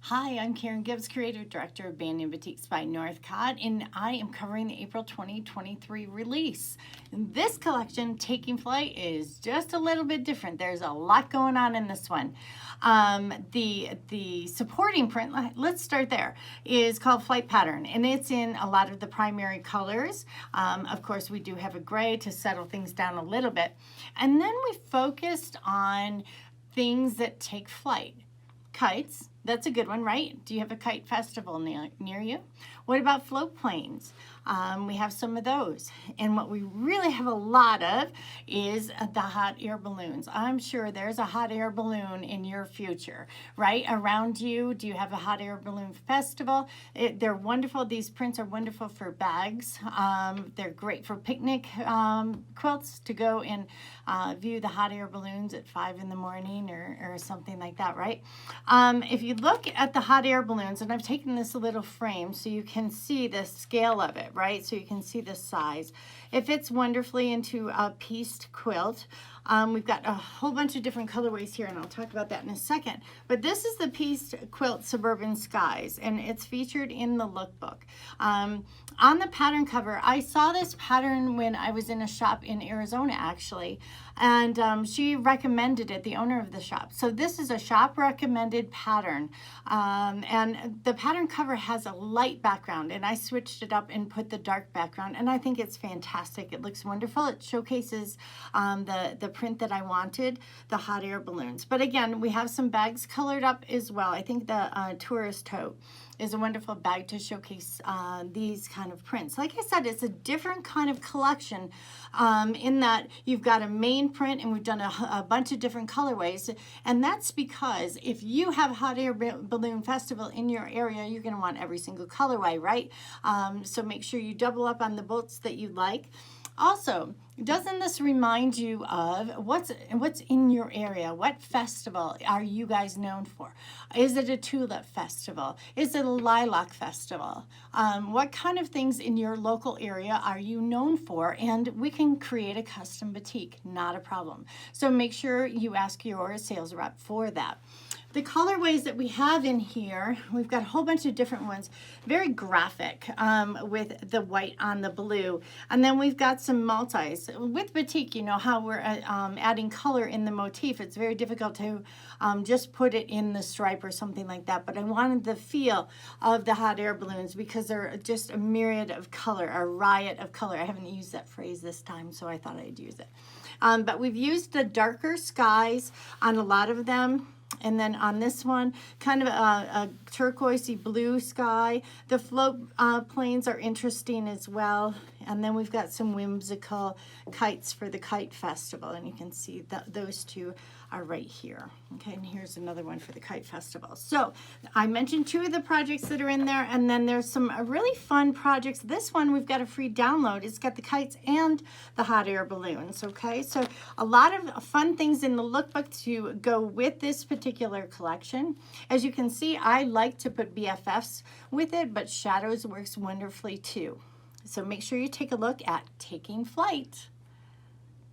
Hi, I'm Karen Gibbs, Creative Director of Banyan Boutiques by Northcott, and I am covering the April 2023 release. This collection, Taking Flight, is just a little bit different. There's a lot going on in this one. The supporting print, let's start there, is called Flight Pattern, and it's in a lot of the primary colors. Of course, we do have a gray to settle things down a little bit. And then we focused on things that take flight. Kites, that's a good one, right? Do you have a kite festival near you? What about float planes? We have some of those. And what we really have a lot of is the hot air balloons. I'm sure there's a hot air balloon in your future, right? Around you, do you have a hot air balloon festival? They're wonderful. These prints are wonderful for bags. They're great for picnic quilts to go and view the hot air balloons at 5 in the morning or something like that, right? If you look at the hot air balloons, and I've taken this little frame so you can see the scale of it, right? So you can see the size. It fits wonderfully into a pieced quilt. We've got a whole bunch of different colorways here, and I'll talk about that in a second. But this is the pieced quilt Suburban Skies, and it's featured in the lookbook. On the pattern cover, I saw this pattern when I was in a shop in Arizona, actually, and she recommended it, the owner of the shop. So this is a shop recommended pattern, and the pattern cover has a light background, and I switched it up and put the dark background, and I think it's fantastic. It looks wonderful. It showcases the print that I wanted, the hot air balloons. But again, we have some bags colored up as well. I think the tourist tote is a wonderful bag to showcase these kind of prints. Like I said, it's a different kind of collection in that you've got a main print, and we've done a bunch of different colorways, and that's because if you have a hot air balloon festival in your area, you're going to want every single colorway, right? So make sure you double up on the boats that you like. Also, doesn't this remind you of what's in your area? What festival are you guys known for? Is it a tulip festival? Is it a lilac festival? What kind of things in your local area are you known for? And we can create a custom boutique, not a problem. So make sure you ask your sales rep for that. The colorways that we have in here, we've got a whole bunch of different ones, very graphic with the white on the blue. And then we've got some multis. With batik, you know how we're adding color in the motif. It's very difficult to just put it in the stripe or something like that. But I wanted the feel of the hot air balloons because they're just a myriad of color, a riot of color. I haven't used that phrase this time, so I thought I'd use it. But we've used the darker skies on a lot of them. And then on this one, kind of a turquoisey blue sky. The float planes are interesting as well. And then we've got some whimsical kites for the kite festival. And you can see that those two are right here. Okay, and here's another one for the kite festival. So I mentioned two of the projects that are in there. And then there's some really fun projects. This one, we've got a free download. It's got the kites and the hot air balloons. Okay, so a lot of fun things in the lookbook to go with this particular collection. As you can see, I like to put BFFs with it, but shadows works wonderfully too. So make sure you take a look at Taking Flight.